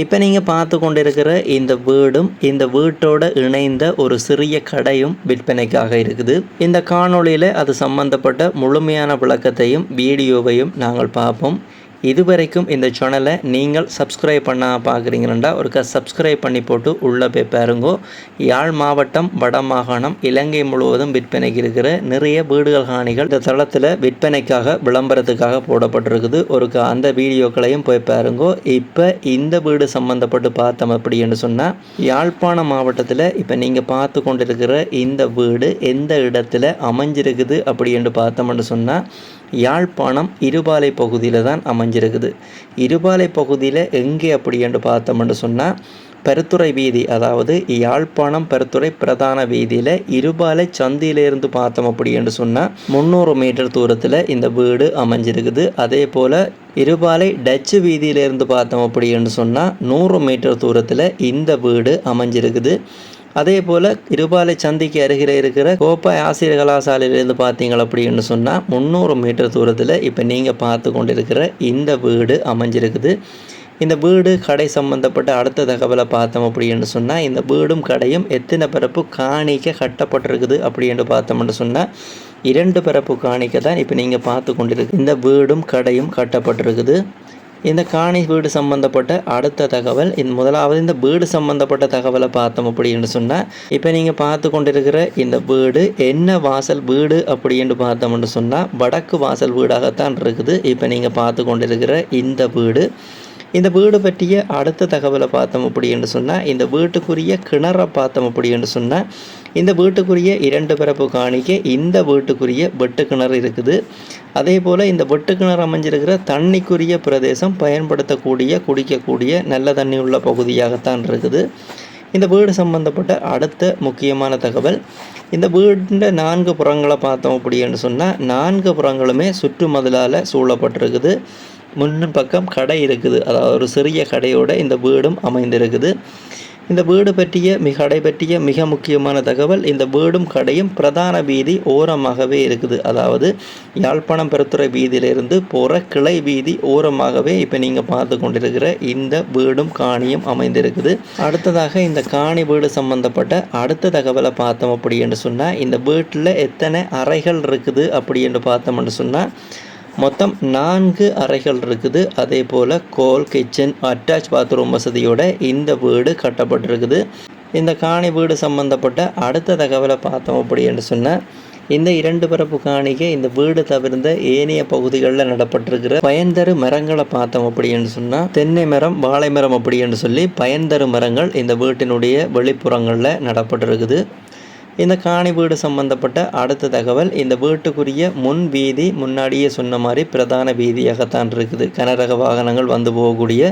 இப்போ நீங்கள் பார்த்து கொண்டிருக்கிற இந்த வீடும் இந்த வீட்டோட இணைந்த ஒரு சிறிய கடையும் விற்பனைக்காக இருக்குது. இந்த காணொளியில் அது சம்பந்தப்பட்ட முழுமையான விளக்கத்தையும் வீடியோவையும் நாங்கள் பார்ப்போம். இதுவரைக்கும் இந்த சேனலை நீங்கள் சப்ஸ்கிரைப் பண்ண பார்க்குறீங்கன்னா ஒருக்கா சப்ஸ்கிரைப் பண்ணி போட்டு உள்ளே போய் பாருங்கோ. யாழ் மாவட்டம் வடமாகாணம் இலங்கை முழுவதும் விற்பனைக்கு இருக்கிற நிறைய வீடுகள் காணிகள் இந்த தளத்தில் விற்பனைக்காக விளம்பரத்துக்காக போடப்பட்டிருக்குது. ஒருக்கா அந்த வீடியோக்களையும் போய் பாருங்கோ. இப்போ இந்த வீடு சம்மந்தப்பட்டு பார்த்தோம் அப்படின்னு சொன்னால் யாழ்ப்பாணம் மாவட்டத்தில் இப்போ நீங்கள் பார்த்து கொண்டிருக்கிற இந்த வீடு எந்த இடத்துல அமைஞ்சிருக்குது அப்படின்னு பார்த்தோம்னு சொன்னால் யாழ்ப்பாணம் இருபாலை பகுதியில் தான் அமைஞ்சிருக்குது. இருபாலை பகுதியில் எங்கே அப்படி என்று பார்த்தோம்னு சொன்னால் பெருத்துறை வீதி, அதாவது யாழ்ப்பாணம் பெருத்துறை பிரதான வீதியில் இருபாலை சந்தியிலிருந்து பார்த்தோம் அப்படி என்று சொன்னால் 300 மீட்டர் தூரத்தில் இந்த வீடு அமைஞ்சிருக்குது. அதே போல் இருபாலை டச்சு வீதியிலிருந்து பார்த்தோம் அப்படி என்று சொன்னால் 100 மீட்டர் தூரத்தில் இந்த வீடு அமைஞ்சிருக்குது. அதே போல் இருபாலை சந்திக்கு அருகில் இருக்கிற கோப்பாய் ஆசிரியர் கலாசாலையிலேருந்து பார்த்தீங்க அப்படின்னு சொன்னால் 300 மீட்டர் தூரத்தில் இப்போ நீங்கள் பார்த்து கொண்டிருக்கிற இந்த வீடு அமைஞ்சிருக்குது. இந்த வீடு கடை சம்பந்தப்பட்ட அடுத்த தகவலை பார்த்தோம் அப்படின்னு சொன்னால் இந்த வீடும் கடையும் எத்தனை பரப்பு காணிக்க கட்டப்பட்டிருக்குது அப்படின்னு பார்த்தோம்னு சொன்னால் 2 பரப்பு காணிக்க தான் இப்போ நீங்கள் பார்த்து கொண்டிருக்கு இந்த வீடும் கடையும் கட்டப்பட்டிருக்குது. இந்த காணி வீடு சம்பந்தப்பட்ட அடுத்த தகவல் முதலாவது இந்த வீடு சம்பந்தப்பட்ட தகவலை பார்த்தோம் அப்படின்னு சொன்னால் இப்போ நீங்கள் பார்த்து கொண்டிருக்கிற இந்த வீடு என்ன வாசல் வீடு அப்படின்னு பார்த்தோம்னு சொன்னால் வடக்கு வாசல் வீடாகத்தான் இருக்குது. இப்போ நீங்கள் பார்த்து கொண்டிருக்கிற இந்த வீடு பற்றிய அடுத்த தகவலை பார்த்தோம் அப்படின்னு சொன்னால் இந்த வீட்டுக்குரிய கிணறை பார்த்தோம் அப்படின்னு சொன்னால் இந்த வீட்டுக்குரிய 2 பரப்பு காணிக்க இந்த வீட்டுக்குரிய வெட்டு கிணறு இருக்குது. அதே போல் இந்த வெட்டு கிணறு அமைஞ்சிருக்கிற தண்ணிக்குரிய பிரதேசம் பயன்படுத்தக்கூடிய குடிக்கக்கூடிய நல்ல தண்ணி உள்ள பகுதியாகத்தான் இருக்குது. இந்த வீடு சம்பந்தப்பட்ட அடுத்த முக்கியமான தகவல் இந்த வீடின் 4 புறங்களை பார்த்தோம் அப்படின்னு சொன்னால் 4 புறங்களுமே சுற்று மதிலால் சூழப்பட்டிருக்குது. முன் பக்கம் கடை இருக்குது, அதாவது ஒரு சிறிய கடையோட இந்த வீடும் அமைந்திருக்குது. இந்த வீடு பற்றிய கடை பற்றிய மிக முக்கியமான தகவல் இந்த வீடும் கடையும் பிரதான வீதி ஓரமாகவே இருக்குது. அதாவது யாழ்ப்பாணம் பெருத்துறை வீதியிலிருந்து போகிற கிளை வீதி ஓரமாகவே இப்போ நீங்கள் பார்த்து கொண்டிருக்கிற இந்த வீடும் காணியும் அமைந்திருக்குது. அடுத்ததாக இந்த காணி வீடு சம்பந்தப்பட்ட அடுத்த தகவலை பார்த்தோம் அப்படி என்று சொன்னால் இந்த வீட்டில் எத்தனை அறைகள் இருக்குது அப்படி என்று பார்த்தோம்னு சொன்னால் மொத்தம் 4 அறைகள் இருக்குது. அதே போல் கோல் கிச்சன் அட்டாச் பாத்ரூம் வசதியோட இந்த வீடு கட்டப்பட்டிருக்குது. இந்த காணி வீடு சம்பந்தப்பட்ட அடுத்த தகவலை பார்த்தோம் அப்படின்னு சொன்னால் இந்த 2 பரப்பு காணிக்கு இந்த வீடு தவிர்ந்த ஏனைய பகுதிகளில் நடப்பட்டிருக்கிற பயன்தரு மரங்களை பார்த்தோம் அப்படின்னு சொன்னால் தென்னை மரம் வாழை மரம் அப்படின்னு சொல்லி பயன்தரு மரங்கள் இந்த வீட்டினுடைய வெளிப்புறங்களில் நடப்பட்டிருக்குது. இந்த காணி வீடு சம்பந்தப்பட்ட அடுத்த தகவல் இந்த வீட்டுக்குரிய முன் வீதி முன்னாடியே சொன்ன மாதிரி பிரதான வீதியாகத்தான் இருக்குது. கனரக வாகனங்கள் வந்து போகக்கூடிய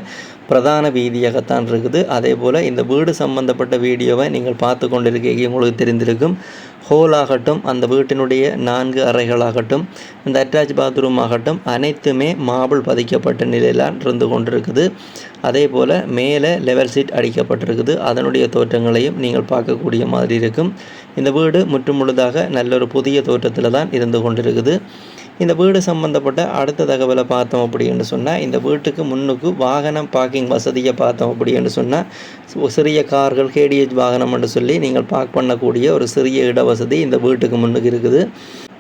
பிரதான வீதியாகத்தான் இருக்குது. அதே போல் இந்த வீடு சம்பந்தப்பட்ட வீடியோவை நீங்கள் பார்த்து கொண்டிருக்கீங்க, உங்களுக்கு தெரிந்திருக்கும். ஹோல் ஆகட்டும், அந்த வீட்டினுடைய 4 அறைகளாகட்டும், இந்த அட்டாச் பாத்ரூம் ஆகட்டும் அனைத்துமே மார்பிள் பதிக்கப்பட்ட நிலையில் இருந்து கொண்டிருக்குது. அதே போல் மேலே லெவல் சீட் அடிக்கப்பட்டிருக்குது. அதனுடைய தோற்றங்களையும் நீங்கள் பார்க்கக்கூடிய மாதிரி இருக்கும். இந்த வீடு முற்றுமுழுதாக நல்ல ஒரு புதிய தோற்றத்தில் தான் இருந்து கொண்டிருக்குது. இந்த வீடு சம்பந்தப்பட்ட அடுத்த தகவலை பார்த்தோம் அப்படின்னு சொன்னால் இந்த வீட்டுக்கு முன்னுக்கு வாகனம் பார்க்கிங் வசதியை பார்த்தோம் அப்படின்னு சொன்னால் சிறிய கார்கள் கேடிஹெச் வாகனம் என்று சொல்லி நீங்கள் பார்க் பண்ணக்கூடிய ஒரு சிறிய இட வசதி இந்த வீட்டுக்கு முன்னுக்கு இருக்குது.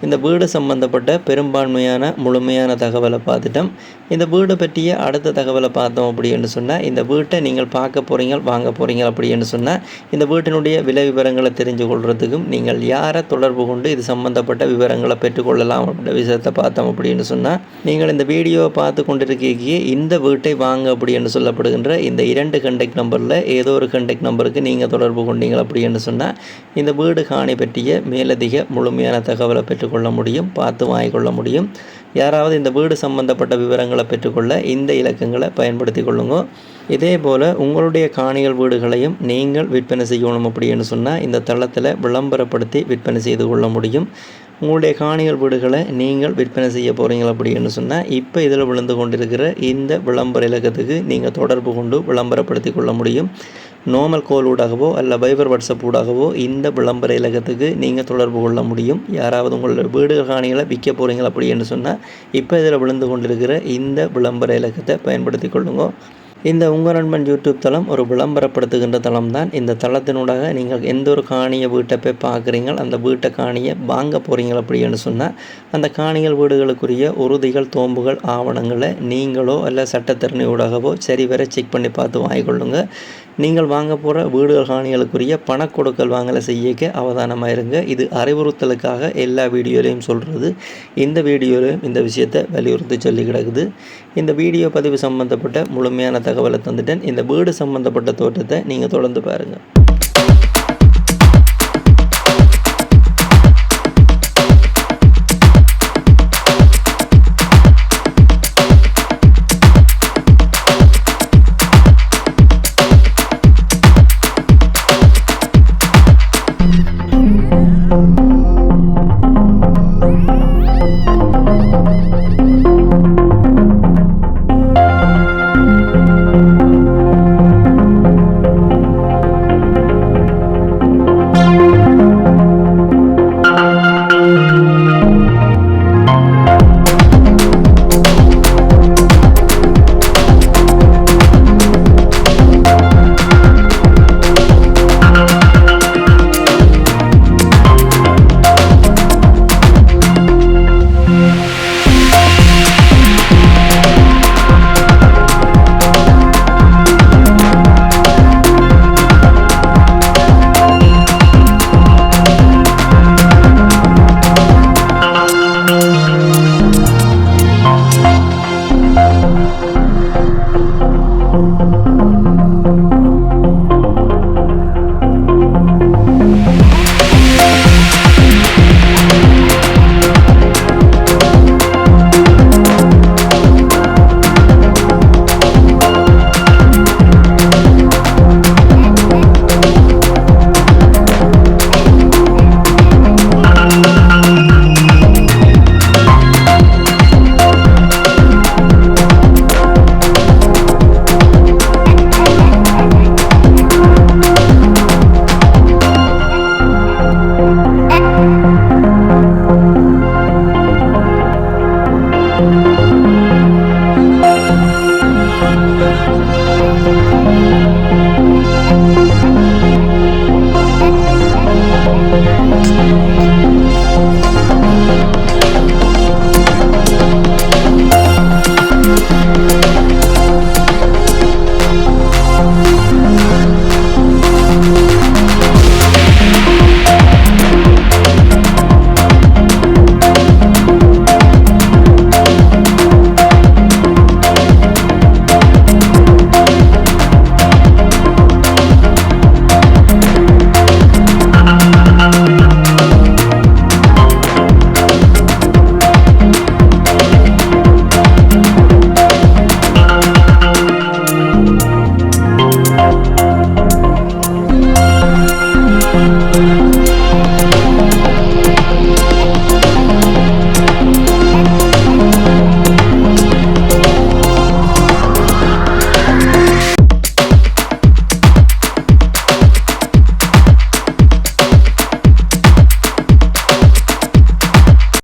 இந்த வீடு சம்பந்தப்பட்ட பெரும்பான்மையான முழுமையான தகவலை பார்த்துட்டோம். இந்த வீடு பற்றிய அடுத்த தகவலை பார்த்தோம் அப்படின்னு சொன்னால் இந்த வீட்டை நீங்கள் பார்க்க போகிறீங்க வாங்க போகிறீங்க அப்படின்னு சொன்னால் இந்த வீட்டினுடைய விலை விவரங்களை தெரிஞ்சு கொள்வதுக்கும் நீங்கள் யாரை தொடர்பு கொண்டு இது சம்பந்தப்பட்ட விவரங்களை பெற்றுக்கொள்ளலாம் அப்படின்ற விஷயத்தை பார்த்தோம் அப்படின்னு சொன்னால் நீங்கள் இந்த வீடியோவை பார்த்து கொண்டிருக்கீங்க இந்த வீட்டை வாங்க அப்படின்னு சொல்லப்படுகின்ற இந்த 2 கண்டெக்ட் நம்பரில் ஏதோ ஒரு கண்டெக்ட் நம்பருக்கு நீங்கள் தொடர்பு கொண்டீங்க அப்படின்னு சொன்னால் இந்த வீடு காணி பற்றிய மேலதிக முழுமையான தகவலை பெற்றுக்கொள்ள முடியும், பார்த்து வாங்கிக்கொள்ள முடியும். யாராவது இந்த வீடு சம்பந்தப்பட்ட விவரங்களை பெற்றுக்கொள்ள இந்த இலக்கங்களை பயன்படுத்தி கொள்ளுங்க. இதே போல் உங்களுடைய காணிகள் வீடுகளையும் நீங்கள் விற்பனை செய்யணும் அப்படின்னு சொன்னால் இந்த தளத்தில் விளம்பரப்படுத்தி விற்பனை செய்து கொள்ள முடியும். உங்களுடைய காணிகள் வீடுகளை நீங்கள் விற்பனை செய்ய போகிறீங்க அப்படின்னு சொன்னால் இப்போ இதில் விழுந்து கொண்டிருக்கிற இந்த விளம்பர இலக்கத்துக்கு நீங்கள் தொடர்பு கொண்டு விளம்பரப்படுத்தி கொள்ள முடியும். நார்மல் கால் ஊடாகவோ அல்ல வைபர் வாட்ஸ்அப் ஊடாகவோ இந்த விளம்பர இலக்கத்துக்கு நீங்கள் தொடர்பு கொள்ள முடியும். யாராவது உங்களோட வீடு காணிகளை விற்க போகிறீங்க அப்படின்னு சொன்னால் இப்போ இதில் விழுந்து கொண்டிருக்கிற இந்த விளம்பர இலக்கத்தை பயன்படுத்தி கொள்ளுங்க. இந்த உங்கள் நண்பன் யூடியூப் தளம் ஒரு விளம்பரப்படுத்துகின்ற தளம் தான். இந்த தளத்தினூடாக நீங்கள் எந்த ஒரு காணியை வீட்டை போய் பார்க்குறீங்க, அந்த வீட்டை காணியை வாங்க போகிறீங்க அப்படின்னு சொன்னால் அந்த காணிகள் வீடுகளுக்குரிய உறுதிகள் தோம்புகள் ஆவணங்களை நீங்களோ அல்ல சட்டத்திறனை ஊடாகவோ சரிவர செக் பண்ணி பார்த்து வாங்கிக்கொள்ளுங்க. நீங்கள் வாங்க போகிற வீடுகள் காணிகளுக்குரிய பணக்கொடுக்கல் வாங்கலை செய்யக்க அவதானமாக இருங்க. இது அறிவுறுத்தலுக்காக எல்லா வீடியோலையும் சொல்கிறது. இந்த வீடியோலையும் இந்த விஷயத்தை வலியுறுத்தி சொல்லி கிடக்குது. இந்த வீடியோ பதிவு சம்பந்தப்பட்ட முழுமையான தகவலை தந்துட்டேன். இந்த வீடு சம்பந்தப்பட்ட தோற்றத்தை நீங்கள் தொடர்ந்து பாருங்கள்.